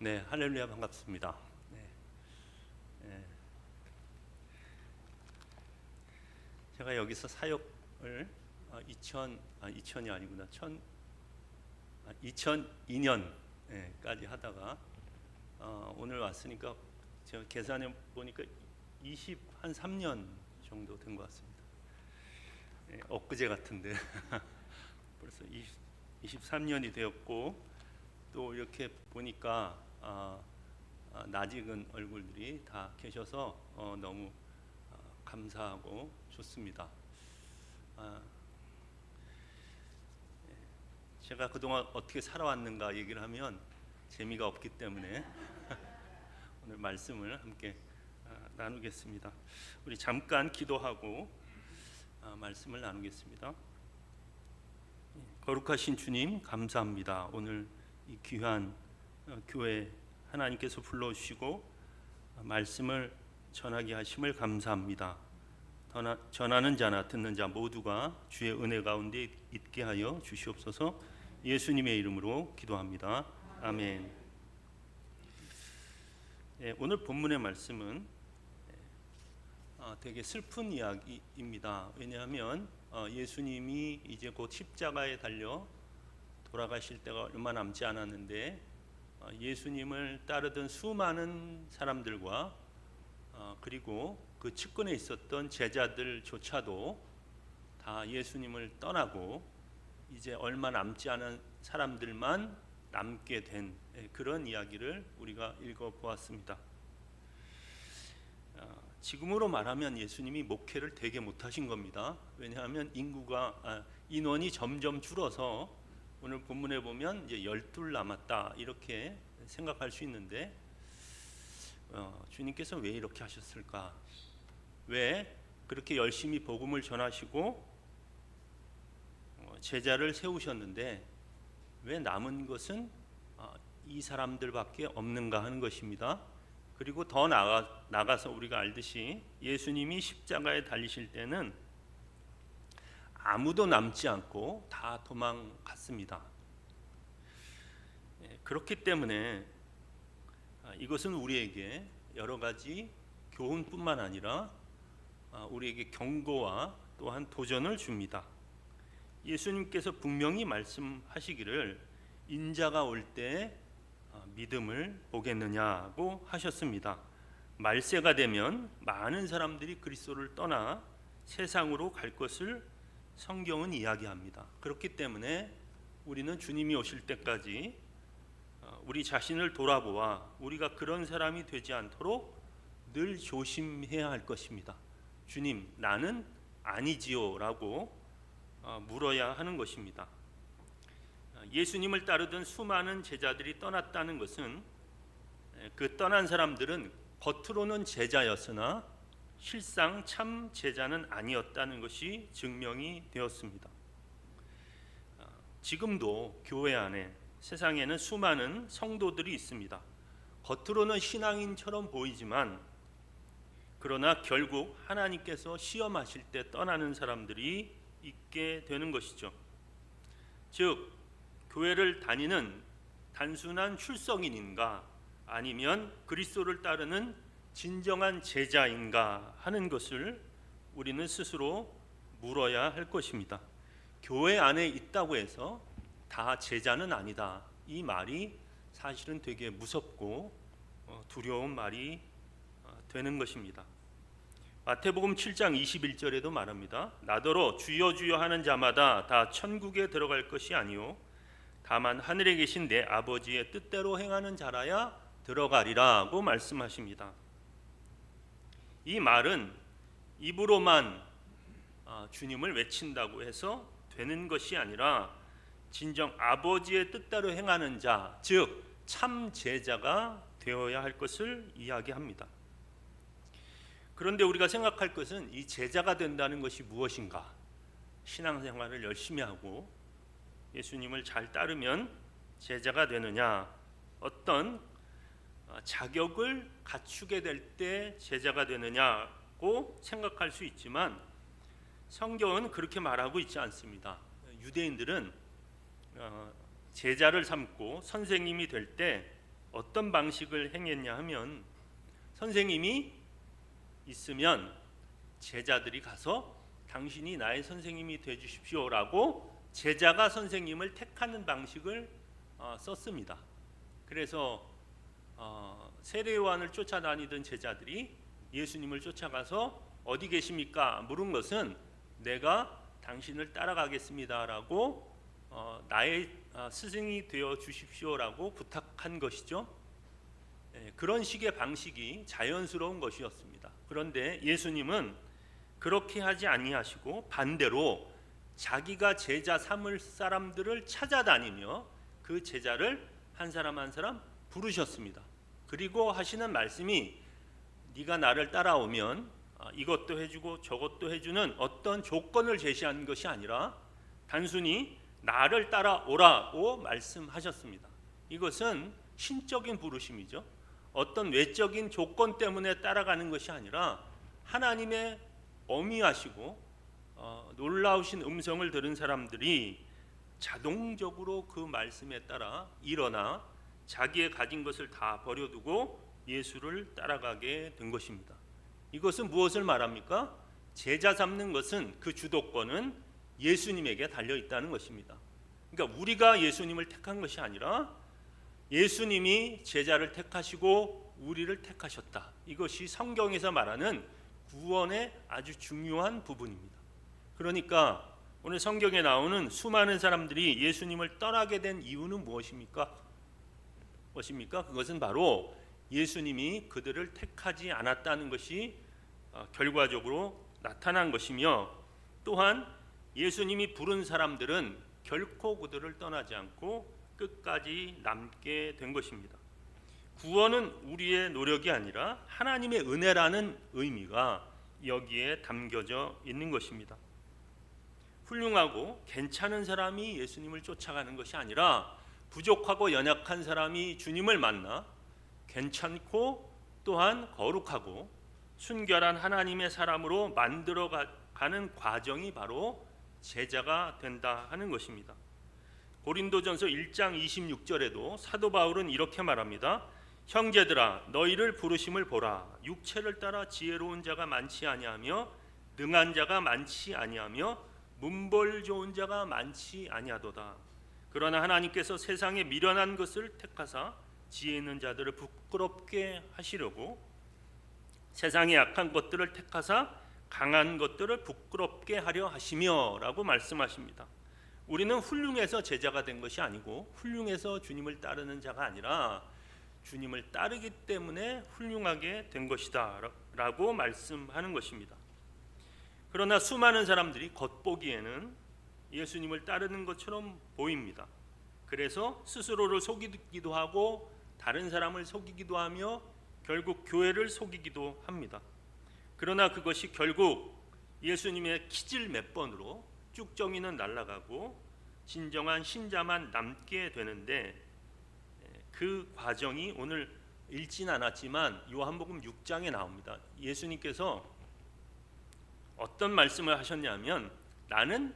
네, 할렐루야 반갑습니다. 네, 네. 제가 여기서 사역을 2000이 아니구나. 2002년까지 하다가 오늘 왔으니까 제가 계산해 보니까 3년 정도 된 것 같습니다. 네, 엊그제 같은데 벌써 23년이 되었고 또 이렇게 보니까 낯익은 얼굴들이 다 계셔서 너무 감사하고 좋습니다. 제가 그동안 어떻게 살아왔는가 얘기를 하면 재미가 없기 때문에 오늘 말씀을 함께 나누겠습니다. 우리 잠깐 기도하고 말씀을 나누겠습니다. 거룩하신 주님 감사합니다. 오늘 이 귀한 교회 하나님께서 불러주시고 말씀을 전하게 하심을 감사합니다. 전하는 자나 듣는 자 모두가 주의 은혜 가운데 있게 하여 주시옵소서. 예수님의 이름으로 기도합니다. 아멘. 오늘 본문의 말씀은 되게 슬픈 이야기입니다. 왜냐하면 예수님이 이제 곧 십자가에 달려 돌아가실 때가 얼마 남지 않았는데 예수님을 따르던 수많은 사람들과 그리고 그 측근에 있었던 제자들조차도 다 예수님을 떠나고 이제 얼마 남지 않은 사람들만 남게 된 그런 이야기를 우리가 읽어보았습니다. 지금으로 말하면 예수님이 목회를 되게 못하신 겁니다. 왜냐하면 인원이 점점 줄어서 오늘 본문에 보면 이제 12 남았다 이렇게 생각할 수 있는데 주님께서 왜 이렇게 하셨을까? 왜 그렇게 열심히 복음을 전하시고 제자를 세우셨는데 왜 남은 것은 이 사람들밖에 없는가 하는 것입니다. 그리고 더 나가서 우리가 알듯이 예수님이 십자가에 달리실 때는 아무도 남지 않고 다 도망갔습니다. 그렇기 때문에 이것은 우리에게 여러 가지 교훈뿐만 아니라 우리에게 경고와 또한 도전을 줍니다. 예수님께서 분명히 말씀하시기를 인자가 올 때 믿음을 보겠느냐고 하셨습니다. 말세가 되면 많은 사람들이 그리스도를 떠나 세상으로 갈 것을 성경은 이야기합니다. 그렇기 때문에 우리는 주님이 오실 때까지 우리 자신을 돌아보아 우리가 그런 사람이 되지 않도록 늘 조심해야 할 것입니다. 주님, 나는 아니지요? 라고 물어야 하는 것입니다. 예수님을 따르던 수많은 제자들이 떠났다는 것은 그 떠난 사람들은 겉으로는 제자였으나 실상 참 제자는 아니었다는 것이 증명이 되었습니다. 지금도 교회 안에 세상에는 수많은 성도들이 있습니다. 겉으로는 신앙인처럼 보이지만 그러나 결국 하나님께서 시험하실 때 떠나는 사람들이 있게 되는 것이죠. 즉 교회를 다니는 단순한 출석인인가 아니면 그리스도를 따르는 진정한 제자인가 하는 것을 우리는 스스로 물어야 할 것입니다. 교회 안에 있다고 해서 다 제자는 아니다. 이 말이 사실은 되게 무섭고 두려운 말이 되는 것입니다. 마태복음 7장 21절에도 말합니다. 나더러 주여 주여 하는 자마다 다 천국에 들어갈 것이 아니요 다만 하늘에 계신 내 아버지의 뜻대로 행하는 자라야 들어가리라고 말씀하십니다. 이 말은 입으로만 주님을 외친다고 해서 되는 것이 아니라 진정 아버지의 뜻대로 행하는 자, 즉 참 제자가 되어야 할 것을 이야기합니다. 그런데 우리가 생각할 것은 이 제자가 된다는 것이 무엇인가? 신앙생활을 열심히 하고 예수님을 잘 따르면 제자가 되느냐? 어떤 자격을 갖추게 될 때 제자가 되느냐고 생각할 수 있지만 성경은 그렇게 말하고 있지 않습니다. 유대인들은 제자를 삼고 선생님이 될 때 어떤 방식을 행했냐 하면 선생님이 있으면 제자들이 가서 당신이 나의 선생님이 돼 주십시오라고 제자가 선생님을 택하는 방식을 썼습니다. 그래서 세례 요한을 쫓아다니던 제자들이 예수님을 쫓아가서 어디 계십니까? 물은 것은 내가 당신을 따라가겠습니다라고 나의 스승이 되어 주십시오라고 부탁한 것이죠. 그런 식의 방식이 자연스러운 것이었습니다. 그런데 예수님은 그렇게 하지 아니하시고 반대로 자기가 제자 삼을 사람들을 찾아다니며 그 제자를 한 사람 한 사람 부르셨습니다. 그리고 하시는 말씀이 네가 나를 따라오면 이것도 해주고 저것도 해주는 어떤 조건을 제시한 것이 아니라 단순히 나를 따라오라고 말씀하셨습니다. 이것은 신적인 부르심이죠. 어떤 외적인 조건 때문에 따라가는 것이 아니라 하나님의 어미하시고 놀라우신 음성을 들은 사람들이 자동적으로 그 말씀에 따라 일어나 자기의 가진 것을 다 버려두고 예수를 따라가게 된 것입니다. 이것은 무엇을 말합니까? 제자 삼는 것은 그 주도권은 예수님에게 달려 있다는 것입니다. 그러니까 우리가 예수님을 택한 것이 아니라 예수님이 제자를 택하시고 우리를 택하셨다. 이것이 성경에서 말하는 구원의 아주 중요한 부분입니다. 그러니까 오늘 성경에 나오는 수많은 사람들이 예수님을 떠나게 된 이유는 무엇입니까? 그것은 바로 예수님이 그들을 택하지 않았다는 것이 결과적으로 나타난 것이며, 또한 예수님이 부른 사람들은 결코 그들을 떠나지 않고 끝까지 남게 된 것입니다. 구원은 우리의 노력이 아니라 하나님의 은혜라는 의미가 여기에 담겨져 있는 것입니다. 훌륭하고 괜찮은 사람이 예수님을 쫓아가는 것이 아니라 부족하고 연약한 사람이 주님을 만나 괜찮고 또한 거룩하고 순결한 하나님의 사람으로 만들어가는 과정이 바로 제자가 된다 하는 것입니다. 고린도전서 1장 26절에도 사도 바울은 이렇게 말합니다. 형제들아 너희를 부르심을 보라. 육체를 따라 지혜로운 자가 많지 아니하며 능한 자가 많지 아니하며 문벌 좋은 자가 많지 아니하도다. 그러나 하나님께서 세상에 미련한 것을 택하사 지혜 있는 자들을 부끄럽게 하시려고 세상의 약한 것들을 택하사 강한 것들을 부끄럽게 하려 하시며 라고 말씀하십니다. 우리는 훌륭해서 제자가 된 것이 아니고 훌륭해서 주님을 따르는 자가 아니라 주님을 따르기 때문에 훌륭하게 된 것이다 라고 말씀하는 것입니다. 그러나 수많은 사람들이 겉보기에는 예수님을 따르는 것처럼 보입니다. 그래서 스스로를 속이기도 하고 다른 사람을 속이기도 하며 결국 교회를 속이기도 합니다. 그러나 그것이 결국 예수님의 키질 몇 번으로 쭉정이는 날아가고 진정한 신자만 남게 되는데, 그 과정이 오늘 읽진 않았지만 요한복음 6장에 나옵니다. 예수님께서 어떤 말씀을 하셨냐면 나는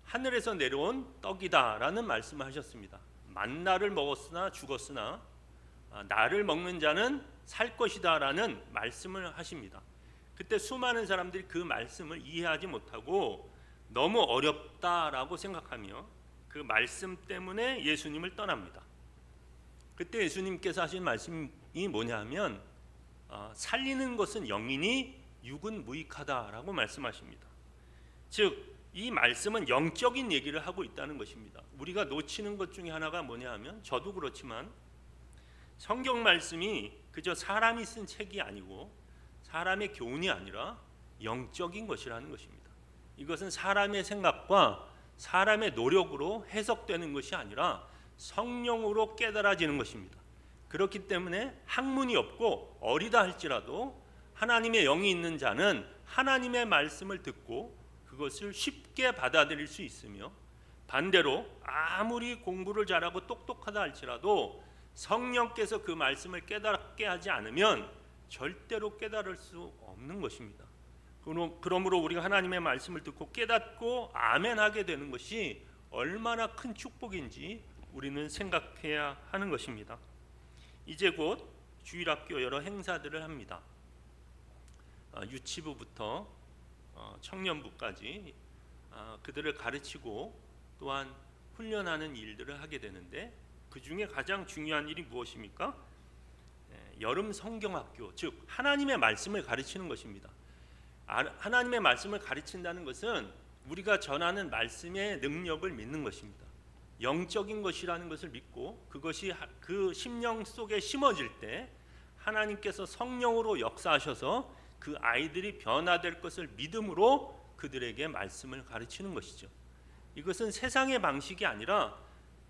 하늘에서 내려온 떡이다 라는 말씀을 하셨습니다. 만나를 먹었으나 죽었으나 나를 먹는 자는 살 것이다 라는 말씀을 하십니다. 그때 수많은 사람들이 그 말씀을 이해하지 못하고 너무 어렵다라고 생각하며 그 말씀 때문에 예수님을 떠납니다. 그때 예수님께서 하신 말씀이 뭐냐면 살리는 것은 영이니 육은 무익하다라고 말씀하십니다. 즉 이 말씀은 영적인 얘기를 하고 있다는 것입니다. 우리가 놓치는 것 중에 하나가 뭐냐 하면, 저도 그렇지만 성경 말씀이 그저 사람이 쓴 책이 아니고 사람의 교훈이 아니라 영적인 것이라는 것입니다. 이것은 사람의 생각과 사람의 노력으로 해석되는 것이 아니라 성령으로 깨달아지는 것입니다. 그렇기 때문에 학문이 없고 어리다 할지라도 하나님의 영이 있는 자는 하나님의 말씀을 듣고 그것을 쉽게 받아들일 수 있으며, 반대로 아무리 공부를 잘하고 똑똑하다 할지라도 성령께서 그 말씀을 깨닫게 하지 않으면 절대로 깨달을 수 없는 것입니다. 그러므로 우리가 하나님의 말씀을 듣고 깨닫고 아멘하게 되는 것이 얼마나 큰 축복인지 우리는 생각해야 하는 것입니다. 이제 곧 주일학교 여러 행사들을 합니다. 유치부부터 청년부까지 그들을 가르치고 또한 훈련하는 일들을 하게 되는데, 그 중에 가장 중요한 일이 무엇입니까? 여름 성경학교, 즉 하나님의 말씀을 가르치는 것입니다. 하나님의 말씀을 가르친다는 것은 우리가 전하는 말씀의 능력을 믿는 것입니다. 영적인 것이라는 것을 믿고 그것이 그 심령 속에 심어질 때 하나님께서 성령으로 역사하셔서 그 아이들이 변화될 것을 믿음으로 그들에게 말씀을 가르치는 것이죠. 이것은 세상의 방식이 아니라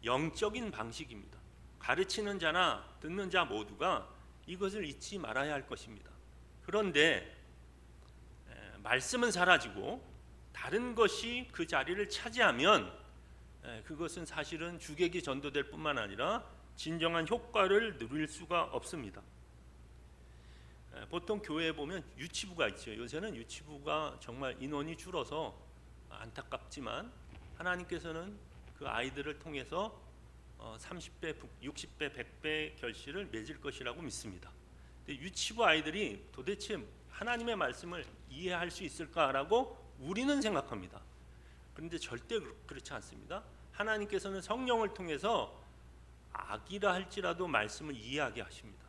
영적인 방식입니다. 가르치는 자나 듣는 자 모두가 이것을 잊지 말아야 할 것입니다. 그런데 말씀은 사라지고 다른 것이 그 자리를 차지하면 그것은 사실은 주객이 전도될 뿐만 아니라 진정한 효과를 누릴 수가 없습니다. 보통 교회에 보면 유치부가 있죠. 요새는 유치부가 정말 인원이 줄어서 안타깝지만 하나님께서는 그 아이들을 통해서 30배, 60배, 100배 결실을 맺을 것이라고 믿습니다. 근데 유치부 아이들이 도대체 하나님의 말씀을 이해할 수 있을까라고 우리는 생각합니다. 그런데 절대 그렇지 않습니다. 하나님께서는 성령을 통해서 악이라 할지라도 말씀을 이해하게 하십니다.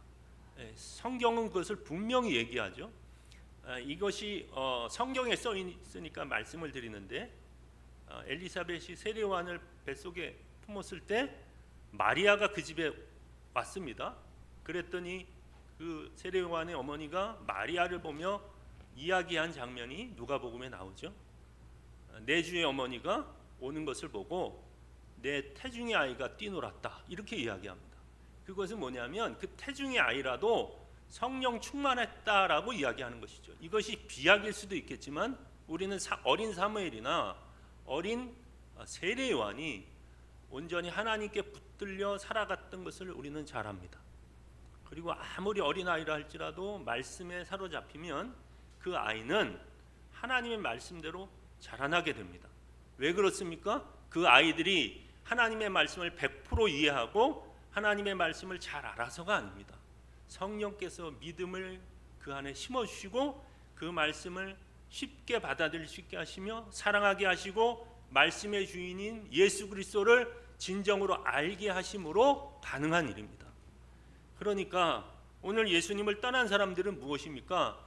성경은 그것을 분명히 얘기하죠. 이것이 성경에 써 있으니까 말씀을 드리는데, 엘리사벳이 세례요한을 뱃속에 품었을 때 마리아가 그 집에 왔습니다. 그랬더니 그 세례요한의 어머니가 마리아를 보며 이야기한 장면이 누가복음에 나오죠. 내 주의 어머니가 오는 것을 보고 내 태중의 아이가 뛰놀았다, 이렇게 이야기합니다. 그것은 뭐냐면 그 태중의 아이라도 성령 충만했다라고 이야기하는 것이죠. 이것이 비약일 수도 있겠지만 우리는 어린 사무엘이나 어린 세례요한이 온전히 하나님께 붙들려 살아갔던 것을 우리는 잘 압니다. 그리고 아무리 어린아이라 할지라도 말씀에 사로잡히면 그 아이는 하나님의 말씀대로 자라나게 됩니다. 왜 그렇습니까? 그 아이들이 하나님의 말씀을 100% 이해하고 하나님의 말씀을 잘 알아서가 아닙니다. 성령께서 믿음을 그 안에 심어주시고 그 말씀을 쉽게 받아들일 수 있게 하시며 사랑하게 하시고 말씀의 주인인 예수 그리스도를 진정으로 알게 하심으로 가능한 일입니다. 그러니까 오늘 예수님을 떠난 사람들은 무엇입니까?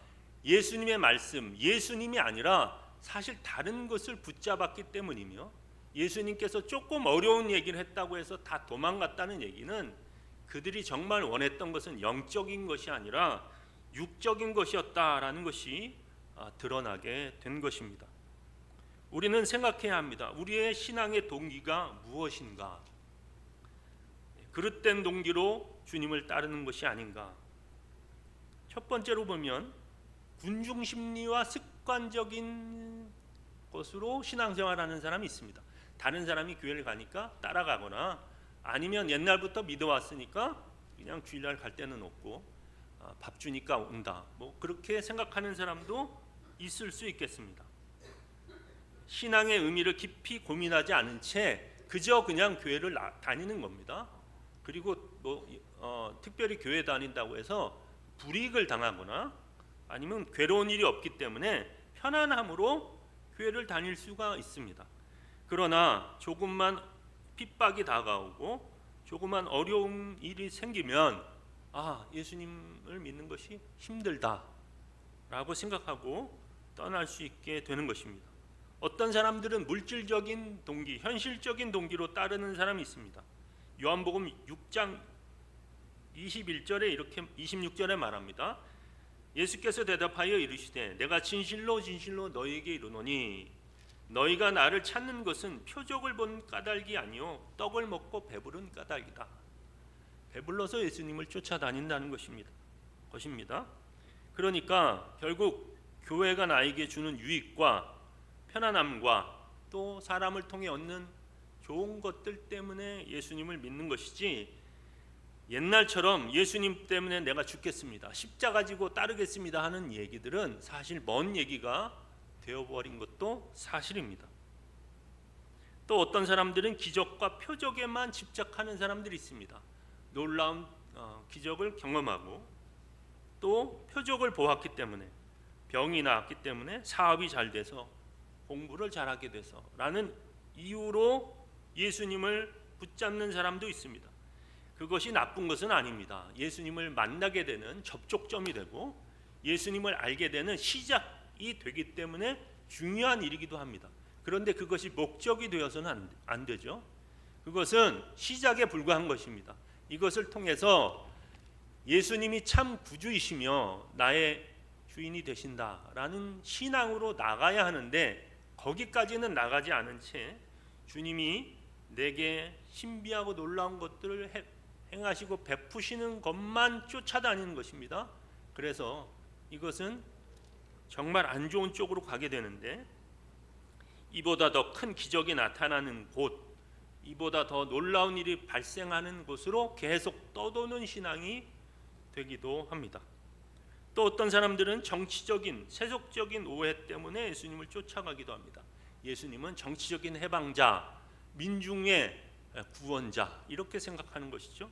예수님의 말씀, 예수님이 아니라 사실 다른 것을 붙잡았기 때문이며, 예수님께서 조금 어려운 얘기를 했다고 해서 다 도망갔다는 얘기는 그들이 정말 원했던 것은 영적인 것이 아니라 육적인 것이었다라는 것이 드러나게 된 것입니다. 우리는 생각해야 합니다. 우리의 신앙의 동기가 무엇인가? 그릇된 동기로 주님을 따르는 것이 아닌가? 첫 번째로 보면 군중 심리와 습관적인 것으로 신앙생활하는 사람이 있습니다. 다른 사람이 교회를 가니까 따라가거나 아니면 옛날부터 믿어왔으니까 그냥 주일날 갈 때는 없고 밥 주니까 온다, 뭐 그렇게 생각하는 사람도 있을 수 있겠습니다. 신앙의 의미를 깊이 고민하지 않은 채 그저 그냥 교회를 다니는 겁니다. 그리고 특별히 교회 다닌다고 해서 불이익을 당하거나 아니면 괴로운 일이 없기 때문에 편안함으로 교회를 다닐 수가 있습니다. 그러나 조금만 핍박이 다가오고 조금만 어려운 일이 생기면 예수님을 믿는 것이 힘들다라고 생각하고 떠날 수 있게 되는 것입니다. 어떤 사람들은 물질적인 동기, 현실적인 동기로 따르는 사람이 있습니다. 요한복음 6장 21절에 이렇게 26절에 말합니다. 예수께서 대답하여 이르시되 내가 진실로 진실로 너희에게 이르노니 너희가 나를 찾는 것은 표적을 본 까닭이 아니요 떡을 먹고 배부른 까닭이다. 배불러서 예수님을 쫓아다닌다는 것입니다. 그러니까 결국 교회가 나에게 주는 유익과 편안함과 또 사람을 통해 얻는 좋은 것들 때문에 예수님을 믿는 것이지, 옛날처럼 예수님 때문에 내가 죽겠습니다, 십자가 지고 따르겠습니다 하는 얘기들은 사실 먼 얘기가 되어버린 것도 사실입니다. 또 어떤 사람들은 기적과 표적에만 집착하는 사람들이 있습니다. 놀라운 기적을 경험하고 또 표적을 보았기 때문에, 병이 나았기 때문에, 사업이 잘 돼서, 공부를 잘하게 돼서 라는 이유로 예수님을 붙잡는 사람도 있습니다. 그것이 나쁜 것은 아닙니다. 예수님을 만나게 되는 접촉점이 되고 예수님을 알게 되는 시작이 되기 때문에 중요한 일이기도 합니다. 그런데 그것이 목적이 되어서는 안 되죠. 그것은 시작에 불과한 것입니다. 이것을 통해서 예수님이 참 구주이시며 나의 주인이 되신다라는 신앙으로 나가야 하는데, 거기까지는 나가지 않은 채 주님이 내게 신비하고 놀라운 것들을 행하시고 베푸시는 것만 쫓아다니는 것입니다. 그래서 이것은 정말 안 좋은 쪽으로 가게 되는데, 이보다 더 큰 기적이 나타나는 곳, 이보다 더 놀라운 일이 발생하는 곳으로 계속 떠도는 신앙이 되기도 합니다. 또 어떤 사람들은 정치적인 세속적인 오해 때문에 예수님을 쫓아가기도 합니다. 예수님은 정치적인 해방자, 민중의 구원자, 이렇게 생각하는 것이죠.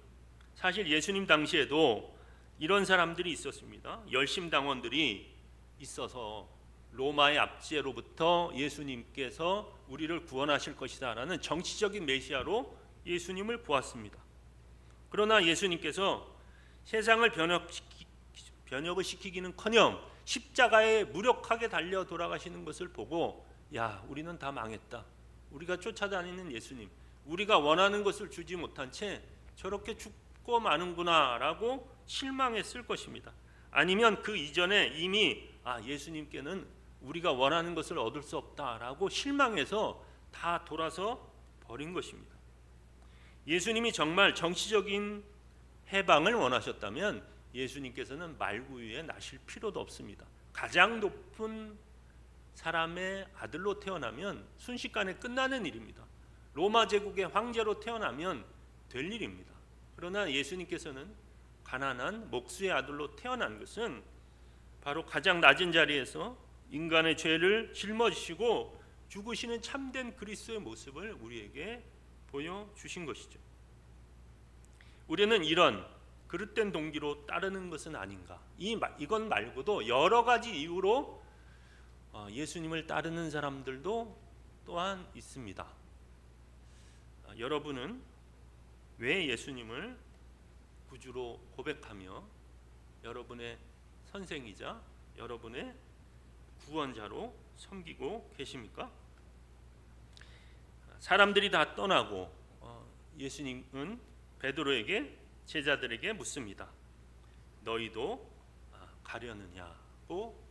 사실 예수님 당시에도 이런 사람들이 있었습니다. 열심당원들이 있어서 로마의 압제로부터 예수님께서 우리를 구원하실 것이다 라는 정치적인 메시아로 예수님을 보았습니다. 그러나 예수님께서 세상을 변혁을 시키기는커녕 십자가에 무력하게 달려 돌아가시는 것을 보고, 야, 우리는 다 망했다. 우리가 쫓아다니는 예수님, 우리가 원하는 것을 주지 못한 채 저렇게 죽고 마는구나 라고 실망했을 것입니다. 아니면 그 이전에 이미 예수님께는 우리가 원하는 것을 얻을 수 없다라고 실망해서 다 돌아서 버린 것입니다. 예수님이 정말 정치적인 해방을 원하셨다면 예수님께서는 말구유에 나실 필요도 없습니다. 가장 높은 사람의 아들로 태어나면 순식간에 끝나는 일입니다. 로마 제국의 황제로 태어나면 될 일입니다. 그러나 예수님께서는 가난한 목수의 아들로 태어난 것은 바로 가장 낮은 자리에서 인간의 죄를 짊어지시고 죽으시는 참된 그리스도의 모습을 우리에게 보여주신 것이죠. 우리는 이런 그릇된 동기로 따르는 것은 아닌가, 이건 말고도 여러 가지 이유로 예수님을 따르는 사람들도 또한 있습니다. 여러분은 왜 예수님을 구주로 고백하며 여러분의 선생이자 여러분의 구원자로 섬기고 계십니까? 사람들이 다 떠나고 예수님은 베드로에게, 제자들에게 묻습니다. 너희도 가려느냐고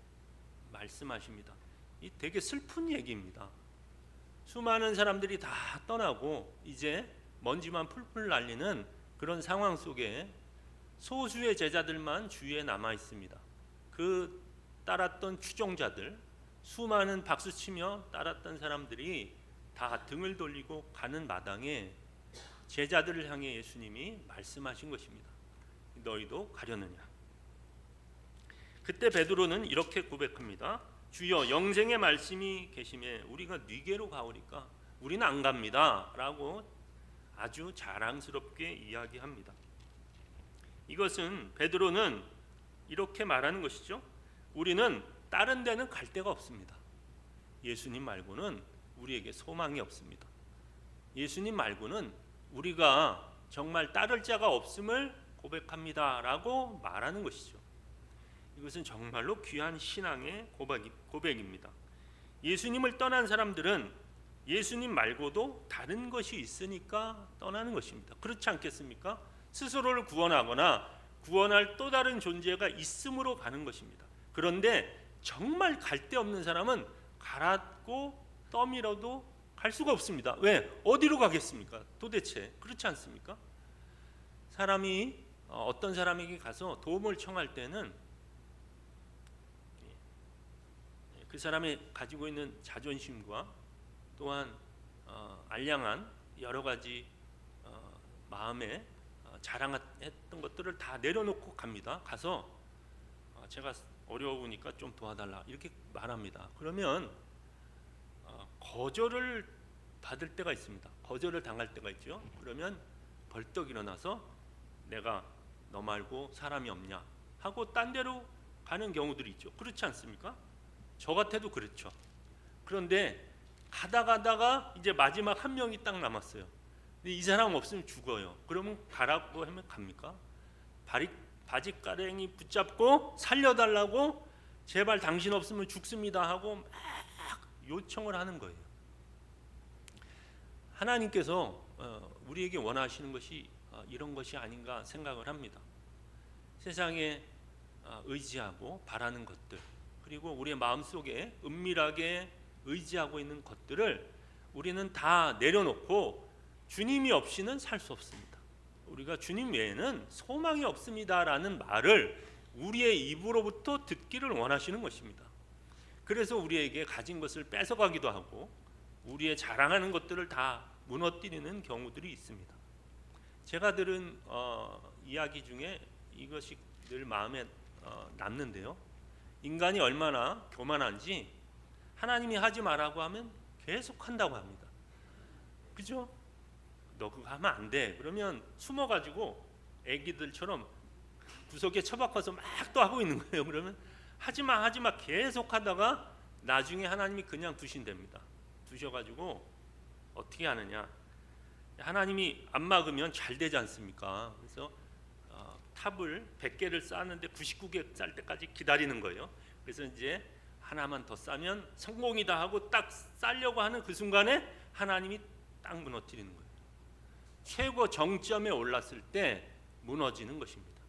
말씀하십니다. 이 되게 슬픈 얘기입니다. 수많은 사람들이 다 떠나고 이제 먼지만 풀풀 날리는 그런 상황 속에 소수의 제자들만 주위에 남아 있습니다. 그 따랐던 추종자들, 수많은 박수치며 따랐던 사람들이 다 등을 돌리고 가는 마당에 제자들을 향해 예수님이 말씀하신 것입니다. 너희도 가려느냐. 그때 베드로는 이렇게 고백합니다. 주여, 영생의 말씀이 계심에 우리가 네게로 가오리까 우리는 안 갑니다 라고 아주 자랑스럽게 이야기합니다. 이것은 베드로는 이렇게 말하는 것이죠. 우리는 다른 데는 갈 데가 없습니다. 예수님 말고는 우리에게 소망이 없습니다. 예수님 말고는 우리가 정말 따를 자가 없음을 고백합니다 라고 말하는 것이죠. 이것은 정말로 귀한 신앙의 고백입니다. 예수님을 떠난 사람들은 예수님 말고도 다른 것이 있으니까 떠나는 것입니다. 그렇지 않겠습니까? 스스로를 구원하거나 구원할 또 다른 존재가 있음으로 가는 것입니다. 그런데 정말 갈 데 없는 사람은 가라고 떠밀어도 갈 수가 없습니다. 왜? 어디로 가겠습니까? 도대체 그렇지 않습니까? 사람이 어떤 사람에게 가서 도움을 청할 때는 그 사람이 가지고 있는 자존심과 또한 알량한 여러 가지 마음에 자랑했던 것들을 다 내려놓고 갑니다. 가서 제가 어려우니까 좀 도와달라 이렇게 말합니다. 그러면 거절을 받을 때가 있습니다. 거절을 당할 때가 있죠. 그러면 벌떡 일어나서 내가 너 말고 사람이 없냐 하고 딴 데로 가는 경우들이 있죠. 그렇지 않습니까? 저 같아도 그렇죠. 그런데 가다가 이제 마지막 한 명이 딱 남았어요. 근데 이 사람 없으면 죽어요. 그러면 가라고 하면 갑니까? 바짓가랭이 붙잡고 살려달라고, 제발 당신 없으면 죽습니다 하고 막 요청을 하는 거예요. 하나님께서 우리에게 원하시는 것이 이런 것이 아닌가 생각을 합니다. 세상에 의지하고 바라는 것들, 그리고 우리의 마음속에 은밀하게 의지하고 있는 것들을 우리는 다 내려놓고 주님이 없이는 살 수 없습니다. 우리가 주님 외에는 소망이 없습니다라는 말을 우리의 입으로부터 듣기를 원하시는 것입니다. 그래서 우리에게 가진 것을 뺏어가기도 하고 우리의 자랑하는 것들을 다 무너뜨리는 경우들이 있습니다. 제가 들은 이야기 중에 이것이 늘 마음에 남는데요. 인간이 얼마나 교만한지 하나님이 하지 말라고 하면 계속 한다고 합니다. 그죠? 너 그거 하면 안 돼. 그러면 숨어가지고 애기들처럼 구석에 처박혀서 막 또 하고 있는 거예요. 그러면 하지마 계속 하다가 나중에 하나님이 그냥 두신답니다. 두셔가지고 어떻게 하느냐, 하나님이 안 막으면 잘 되지 않습니까? 그래서 탑을 100개를 쌓는데 99개 쌓을 때까지 기다리는 거예요. 그래서 이제 하나만 더 쌓으면 성공이다 하고 딱 쌓으려고 하는 그 순간에 하나님이 딱 무너뜨리는 거예요. 최고 정점에 올랐을 때 무너지는 것입니다.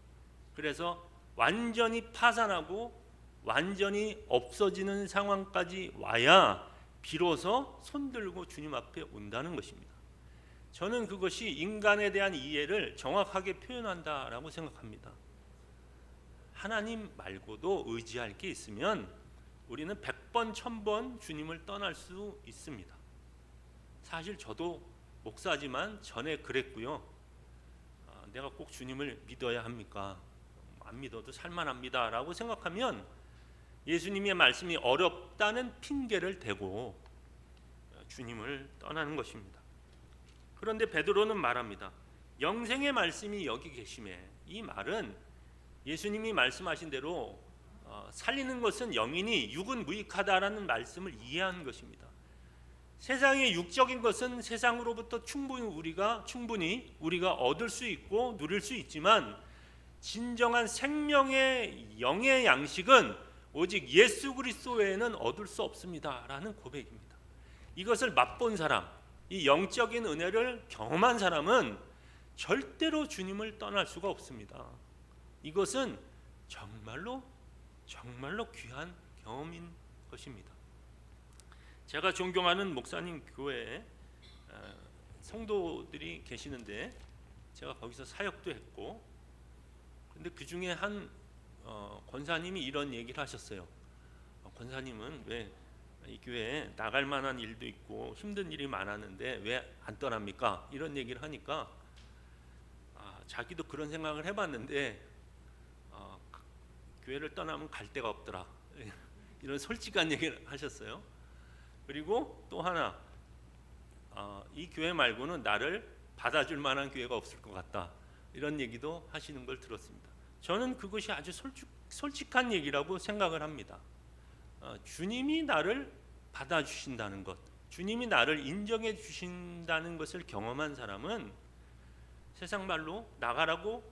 그래서 완전히 파산하고 완전히 없어지는 상황까지 와야 비로소 손들고 주님 앞에 온다는 것입니다. 저는 그것이 인간에 대한 이해를 정확하게 표현한다라고 생각합니다. 하나님 말고도 의지할 게 있으면 우리는 100번 1000번 주님을 떠날 수 있습니다. 사실 저도 목사지만 전에 그랬고요. 내가 꼭 주님을 믿어야 합니까? 안 믿어도 살만합니다 라고 생각하면 예수님의 말씀이 어렵다는 핑계를 대고 주님을 떠나는 것입니다. 그런데 베드로는 말합니다. 영생의 말씀이 여기 계심에, 이 말은 예수님이 말씀하신 대로 살리는 것은 영이니 육은 무익하다라는 말씀을 이해한 것입니다. 세상의 육적인 것은 세상으로부터 충분히 우리가 얻을 수 있고 누릴 수 있지만 진정한 생명의 영의 양식은 오직 예수 그리스도 외에는 얻을 수 없습니다라는 고백입니다. 이것을 맛본 사람, 이 영적인 은혜를 경험한 사람은 절대로 주님을 떠날 수가 없습니다. 이것은 정말로 귀한 경험인 것입니다. 제가 존경하는 목사님 교회에 성도들이 계시는데 제가 거기서 사역도 했고, 근데 그 중에 한 권사님이 이런 얘기를 하셨어요. 권사님은 왜 이 교회에 나갈 만한 일도 있고 힘든 일이 많았는데 왜 안 떠납니까? 이런 얘기를 하니까 자기도 그런 생각을 해봤는데 교회를 떠나면 갈 데가 없더라. 이런 솔직한 얘기를 하셨어요. 그리고 또 하나, 이 교회 말고는 나를 받아줄 만한 교회가 없을 것 같다. 이런 얘기도 하시는 걸 들었습니다. 저는 그것이 아주 솔직한 얘기라고 생각을 합니다. 주님이 나를 받아주신다는 것, 주님이 나를 인정해 주신다는 것을 경험한 사람은 세상 말로 나가라고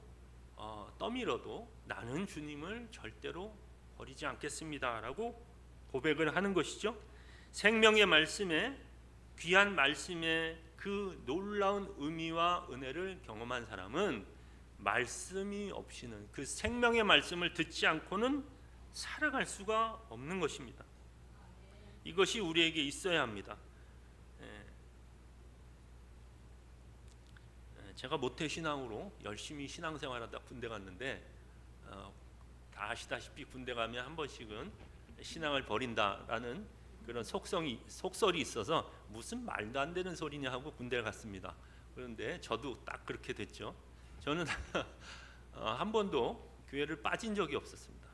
떠밀어도 나는 주님을 절대로 버리지 않겠습니다라고 고백을 하는 것이죠. 생명의 말씀에, 귀한 말씀의 그 놀라운 의미와 은혜를 경험한 사람은 말씀이 없이는, 그 생명의 말씀을 듣지 않고는 살아갈 수가 없는 것입니다. 이것이 우리에게 있어야 합니다. 제가 모태신앙으로 열심히 신앙생활하다 군대 갔는데 다 아시다시피 군대 가면 한 번씩은 신앙을 버린다라는 그런 속설이 있어서 무슨 말도 안 되는 소리냐 하고 군대를 갔습니다. 그런데 저도 딱 그렇게 됐죠. 저는 한 번도 교회를 빠진 적이 없었습니다.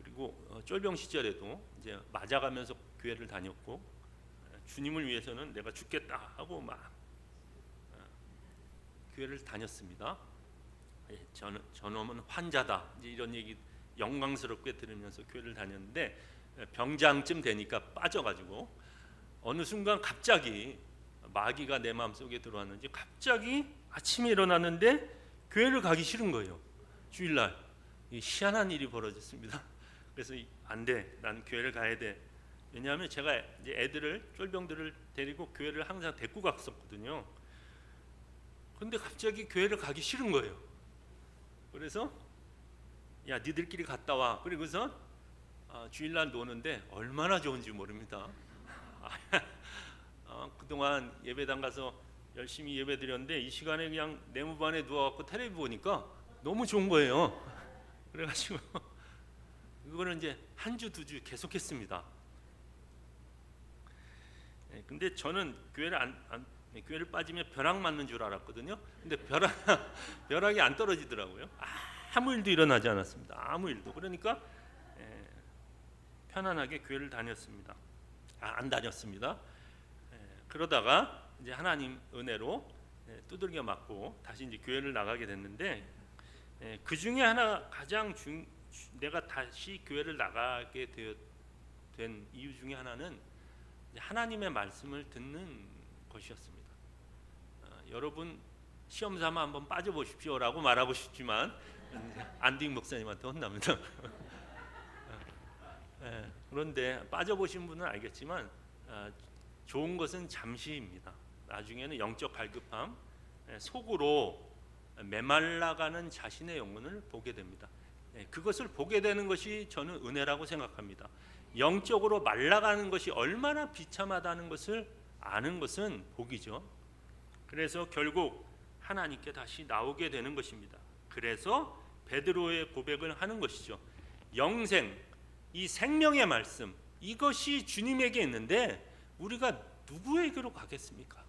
그리고 쫄병 시절에도 이제 맞아가면서 교회를 다녔고, 주님을 위해서는 내가 죽겠다 하고 막 교회를 다녔습니다. 저놈은 환자다. 이제 이런 얘기 영광스럽게 들으면서 교회를 다녔는데 병장쯤 되니까 빠져가지고 어느 순간 갑자기 마귀가 내 마음속에 들어왔는지 갑자기 아침에 일어났는데 교회를 가기 싫은 거예요. 주일날 희한한 일이 벌어졌습니다. 그래서 안 돼, 난 교회를 가야 돼. 왜냐하면 제가 이제 애들을 쫄병들을 데리고 교회를 항상 데리고 갔었거든요. 근데 갑자기 교회를 가기 싫은 거예요. 그래서 야, 니들끼리 갔다 와. 그리고서 주일날 노는데 얼마나 좋은지 모릅니다. 그동안 예배당 가서 열심히 예배 드렸는데 이 시간에 그냥 내무반에 누워갖고 텔레비 보니까 너무 좋은 거예요. 그래가지고 그거는 이제 한 주 두 주 계속했습니다. 근데 저는 교회를 빠지면 벼락 맞는 줄 알았거든요. 근데 벼락이 안 떨어지더라고요. 아무 일도 일어나지 않았습니다. 아무 일도. 그러니까 편안하게 교회를 다녔습니다. 안 다녔습니다. 그러다가 이제 하나님 은혜로 두들겨 맞고 다시 이제 교회를 나가게 됐는데 그 중에 하나 가장 내가 다시 교회를 나가게 된 이유 중에 하나는 하나님의 말씀을 듣는 것이었습니다. 여러분 시험 삼아 한번 빠져보십시오라고 말하고 싶지만 안딩 목사님한테 혼납니다. 그런데 빠져보신 분은 알겠지만 좋은 것은 잠시입니다. 나중에는 영적 갈급함, 속으로 메말라가는 자신의 영혼을 보게 됩니다. 그것을 보게 되는 것이 저는 은혜라고 생각합니다. 영적으로 말라가는 것이 얼마나 비참하다는 것을 아는 것은 복이죠. 그래서 결국 하나님께 다시 나오게 되는 것입니다. 그래서 베드로의 고백을 하는 것이죠. 영생, 이 생명의 말씀, 이것이 주님에게 있는데 우리가 누구에게로 가겠습니까?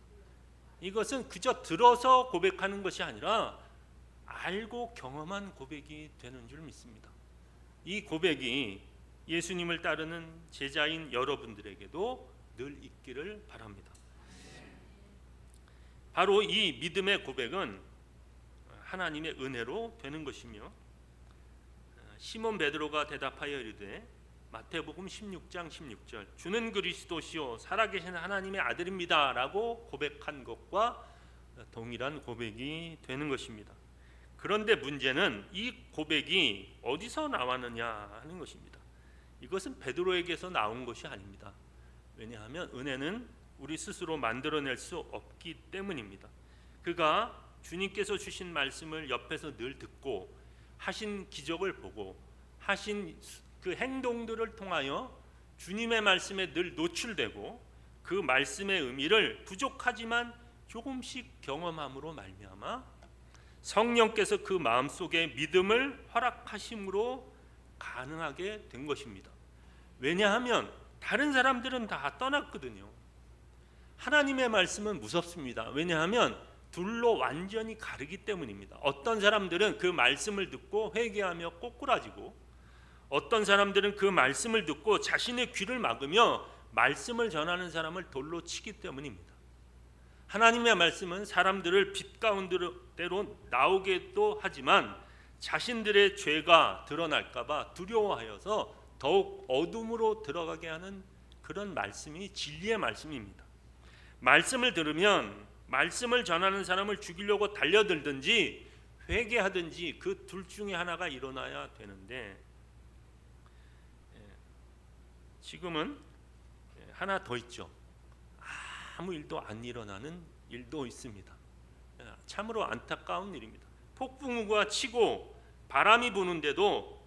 이것은 그저 들어서 고백하는 것이 아니라 알고 경험한 고백이 되는 줄 믿습니다. 이 고백이 예수님을 따르는 제자인 여러분들에게도 늘 있기를 바랍니다. 바로 이 믿음의 고백은 하나님의 은혜로 되는 것이며 시몬 베드로가 대답하여 이르되 마태복음 16장 16절 주는 그리스도시요 살아계신 하나님의 아들입니다 라고 고백한 것과 동일한 고백이 되는 것입니다. 그런데 문제는 이 고백이 어디서 나왔느냐 하는 것입니다. 이것은 베드로에게서 나온 것이 아닙니다. 왜냐하면 은혜는 우리 스스로 만들어낼 수 없기 때문입니다. 그가 주님께서 주신 말씀을 옆에서 늘 듣고 하신 기적을 보고 하신 그 행동들을 통하여 주님의 말씀에 늘 노출되고 그 말씀의 의미를 부족하지만 조금씩 경험함으로 말미암아 성령께서 그 마음속에 믿음을 허락하심으로 가능하게 된 것입니다. 왜냐하면 다른 사람들은 다 떠났거든요. 하나님의 말씀은 무섭습니다. 왜냐하면 둘로 완전히 가르기 때문입니다. 어떤 사람들은 그 말씀을 듣고 회개하며 꼬꾸라지고 어떤 사람들은 그 말씀을 듣고 자신의 귀를 막으며 말씀을 전하는 사람을 돌로 치기 때문입니다. 하나님의 말씀은 사람들을 빛 가운데로 나오게도 하지만 자신들의 죄가 드러날까 봐 두려워하여서 더욱 어둠으로 들어가게 하는 그런 말씀이 진리의 말씀입니다. 말씀을 들으면 말씀을 전하는 사람을 죽이려고 달려들든지 회개하든지 그 둘 중에 하나가 일어나야 되는데 지금은 하나 더 있죠. 아무 일도 안 일어나는 일도 있습니다. 참으로 안타까운 일입니다. 폭풍우가 치고 바람이 부는데도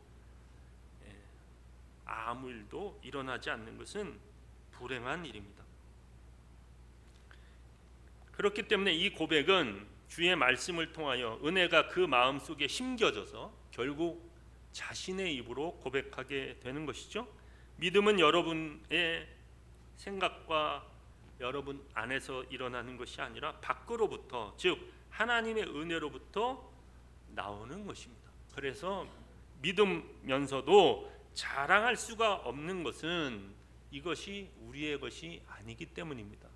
아무 일도 일어나지 않는 것은 불행한 일입니다. 그렇기 때문에 이 고백은 주의 말씀을 통하여 은혜가 그 마음속에 심겨져서 결국 자신의 입으로 고백하게 되는 것이죠. 믿음은 여러분의 생각과 여러분 안에서 일어나는 것이 아니라 밖으로부터, 즉 하나님의 은혜로부터 나오는 것입니다. 그래서 믿으면서도 자랑할 수가 없는 것은 이것이 우리의 것이 아니기 때문입니다.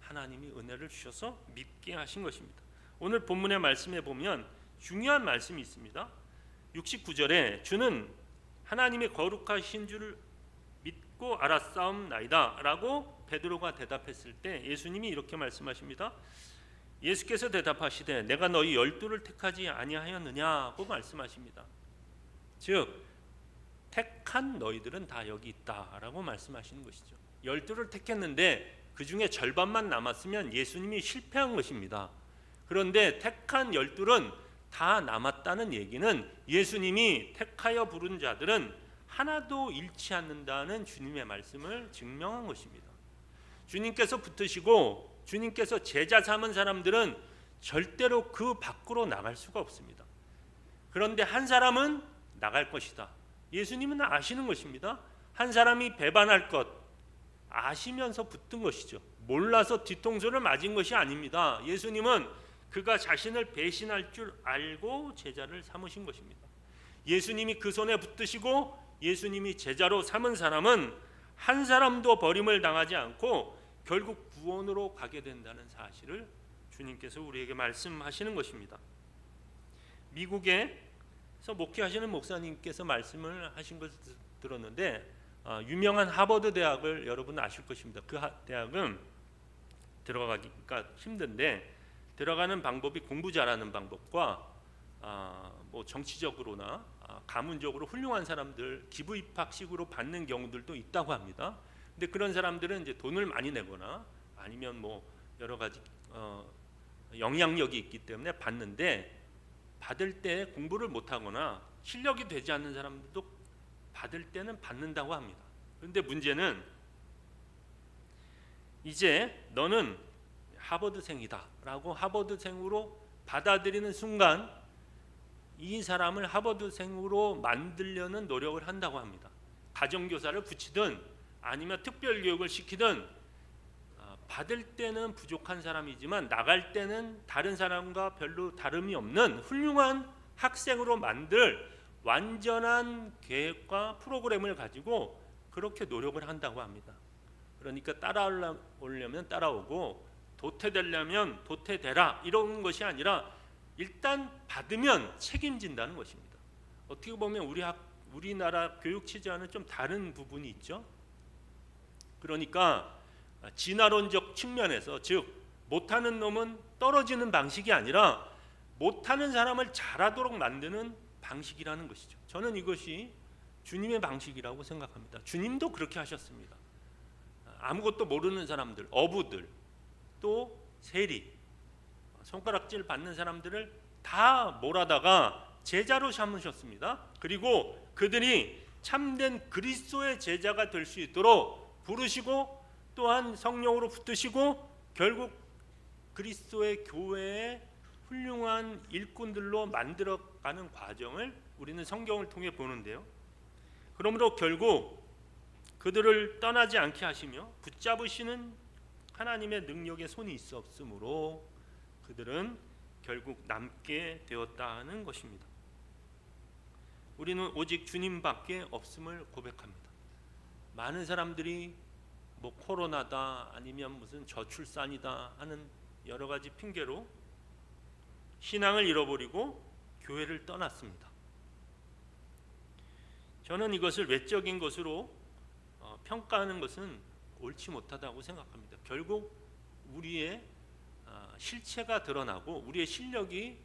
하나님이 은혜를 주셔서 믿게 하신 것입니다. 오늘 본문의 말씀에 보면 중요한 말씀이 있습니다. 69절에 주는 하나님의 거룩하신 줄을 믿고 알았사옵나이다 라고 베드로가 대답했을 때 예수님이 이렇게 말씀하십니다. 예수께서 대답하시되 내가 너희 12를 택하지 아니하였느냐고 말씀하십니다. 즉 택한 너희들은 다 여기 있다라고 말씀하시는 것이죠. 12를 택했는데 그 중에 절반만 남았으면 예수님이 실패한 것입니다. 그런데 택한 12는 다 남았다는 얘기는 예수님이 택하여 부른 자들은 하나도 잃지 않는다는 주님의 말씀을 증명한 것입니다. 주님께서 붙으시고 주님께서 제자 삼은 사람들은 절대로 그 밖으로 나갈 수가 없습니다. 그런데 한 사람은 나갈 것이다. 예수님은 아시는 것입니다. 한 사람이 배반할 것 아시면서 붙은 것이죠. 몰라서 뒤통수를 맞은 것이 아닙니다. 예수님은 그가 자신을 배신할 줄 알고 제자를 삼으신 것입니다. 예수님이 그 손에 붙드시고 예수님이 제자로 삼은 사람은 한 사람도 버림을 당하지 않고 결국 구원으로 가게 된다는 사실을 주님께서 우리에게 말씀하시는 것입니다. 미국에서 목회하시는 목사님께서 말씀을 하신 것을 들었는데 유명한 하버드 대학을 여러분 아실 것입니다. 그 대학은 들어가기가 힘든데 들어가는 방법이 공부 잘하는 방법과 뭐 정치적으로나 가문적으로 훌륭한 사람들 기부 입학식으로 받는 경우들도 있다고 합니다. 근데 그런 사람들은 이제 돈을 많이 내거나 아니면 뭐 여러 가지 영향력이 있기 때문에 받는데 받을 때 공부를 못하거나 실력이 되지 않는 사람들도 받을 때는 받는다고 합니다. 그런데 문제는 이제 너는 하버드생이다라고 하버드생으로 받아들이는 순간 이 사람을 하버드생으로 만들려는 노력을 한다고 합니다. 가정교사를 붙이든 아니면 특별교육을 시키든 받을 때는 부족한 사람이지만 나갈 때는 다른 사람과 별로 다름이 없는 훌륭한 학생으로 만들 완전한 계획과 프로그램을 가지고 그렇게 노력을 한다고 합니다. 그러니까 따라오려면 따라오고 도태되려면 도태되라 이런 것이 아니라 일단 받으면 책임진다는 것입니다. 어떻게 보면 우리나라 교육 체제와는 좀 다른 부분이 있죠. 그러니까 진화론적 측면에서 즉 못하는 놈은 떨어지는 방식이 아니라 못하는 사람을 잘하도록 만드는 방식이라는 것이죠. 저는 이것이 주님의 방식이라고 생각합니다. 주님도 그렇게 하셨습니다. 아무것도 모르는 사람들, 어부들, 또 세리, 손가락질 받는 사람들을 다 몰아다가 제자로 삼으셨습니다. 그리고 그들이 참된 그리스도의 제자가 될 수 있도록 부르시고 또한 성령으로 붙드시고 결국 그리스도의 교회의 훌륭한 일꾼들로 만들어가는 과정을 우리는 성경을 통해 보는데요. 그러므로 결국 그들을 떠나지 않게 하시며 붙잡으시는 하나님의 능력의 손이 있었으므로 그들은 결국 남게 되었다는 것입니다. 우리는 오직 주님밖에 없음을 고백합니다. 많은 사람들이 뭐 코로나다 아니면 무슨 저출산이다 하는 여러 가지 핑계로 신앙을 잃어버리고 교회를 떠났습니다. 저는 이것을 외적인 것으로 평가하는 것은 옳지 못하다고 생각합니다. 결국 우리의 실체가 드러나고 우리의 실력이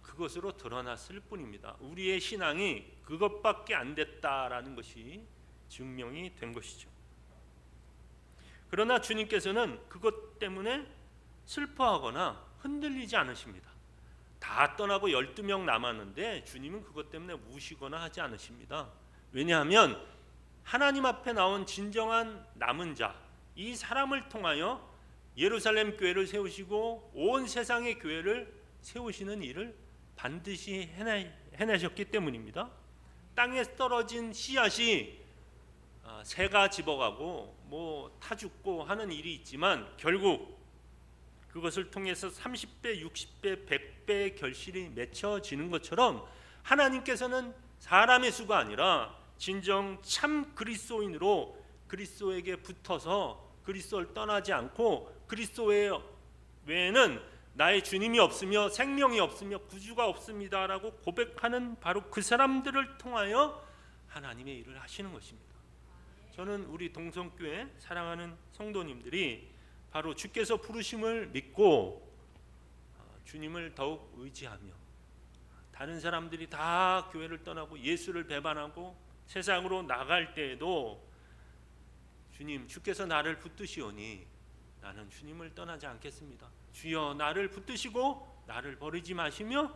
그것으로 드러났을 뿐입니다. 우리의 신앙이 그것밖에 안 됐다라는 것이 증명이 된 것이죠. 그러나 주님께서는 그것 때문에 슬퍼하거나 흔들리지 않으십니다. 다 떠나고 12명 남았는데 주님은 그것 때문에 우시거나 하지 않으십니다. 왜냐하면 하나님 앞에 나온 진정한 남은 자, 이 사람을 통하여 예루살렘 교회를 세우시고 온 세상의 교회를 세우시는 일을 반드시 해내셨기 때문입니다. 땅에 떨어진 씨앗이 새가 집어가고 뭐 타 죽고 하는 일이 있지만 결국 그것을 통해서 30배, 60배, 100배의 결실이 맺혀지는 것처럼 하나님께서는 사람의 수가 아니라 진정 참 그리스도인으로 그리스도에게 붙어서 그리스도를 떠나지 않고 그리스도 외에는 나의 주님이 없으며 생명이 없으며 구주가 없습니다라고 고백하는 바로 그 사람들을 통하여 하나님의 일을 하시는 것입니다. 저는 우리 동성교회 사랑하는 성도님들이 바로 주께서 부르심을 믿고 주님을 더욱 의지하며 다른 사람들이 다 교회를 떠나고 예수를 배반하고 세상으로 나갈 때에도 주님, 주께서 나를 붙드시오니 나는 주님을 떠나지 않겠습니다. 주여 나를 붙드시고 나를 버리지 마시며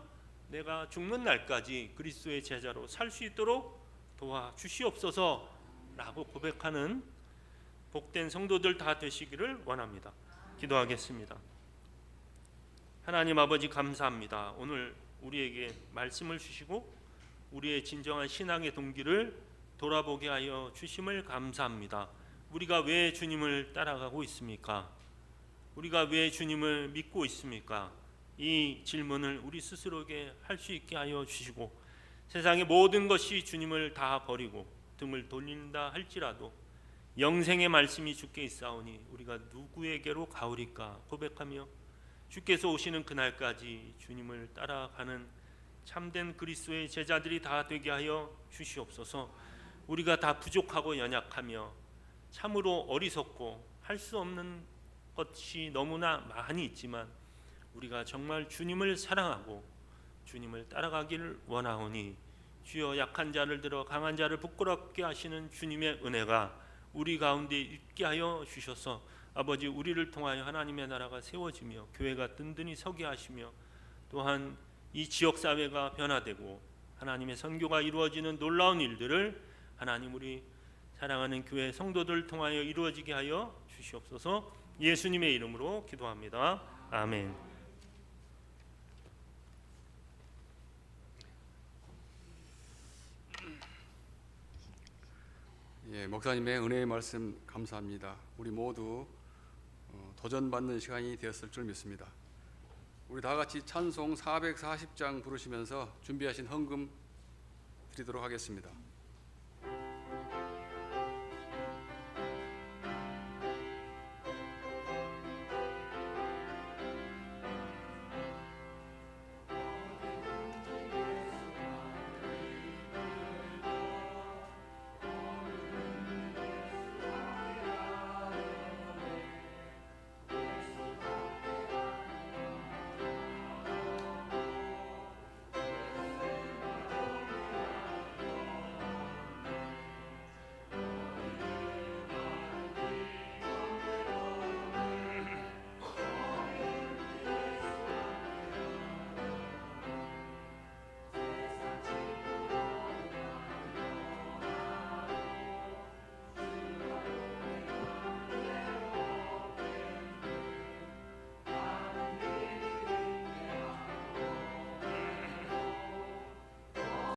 내가 죽는 날까지 그리스도의 제자로 살 수 있도록 도와주시옵소서라고 고백하는 복된 성도들 다 되시기를 원합니다. 기도하겠습니다. 하나님 아버지 감사합니다. 오늘 우리에게 말씀을 주시고 우리의 진정한 신앙의 동기를 돌아보게 하여 주심을 감사합니다. 우리가 왜 주님을 따라가고 있습니까? 우리가 왜 주님을 믿고 있습니까? 이 질문을 우리 스스로에게 할 수 있게 하여 주시고 세상의 모든 것이 주님을 다 버리고 등을 돌린다 할지라도 영생의 말씀이 주께 있사오니 우리가 누구에게로 가오리까 고백하며 주께서 오시는 그날까지 주님을 따라가는 참된 그리스도의 제자들이 다 되게 하여 주시옵소서. 우리가 다 부족하고 연약하며 참으로 어리석고 할 수 없는 것이 너무나 많이 있지만 우리가 정말 주님을 사랑하고 주님을 따라가기를 원하오니 주여 약한 자를 들어 강한 자를 부끄럽게 하시는 주님의 은혜가 우리 가운데 있게 하여 주셔서 아버지 우리를 통하여 하나님의 나라가 세워지며 교회가 든든히 서게 하시며 또한 이 지역사회가 변화되고 하나님의 선교가 이루어지는 놀라운 일들을 하나님 우리 사랑하는 교회 성도들 통하여 이루어지게 하여 주시옵소서. 예수님의 이름으로 기도합니다. 아멘. 예, 목사님의 은혜의 말씀 감사합니다. 우리 모두 도전받는 시간이 되었을 줄 믿습니다. 우리 다 같이 찬송 440장 부르시면서 준비하신 헌금 드리도록 하겠습니다.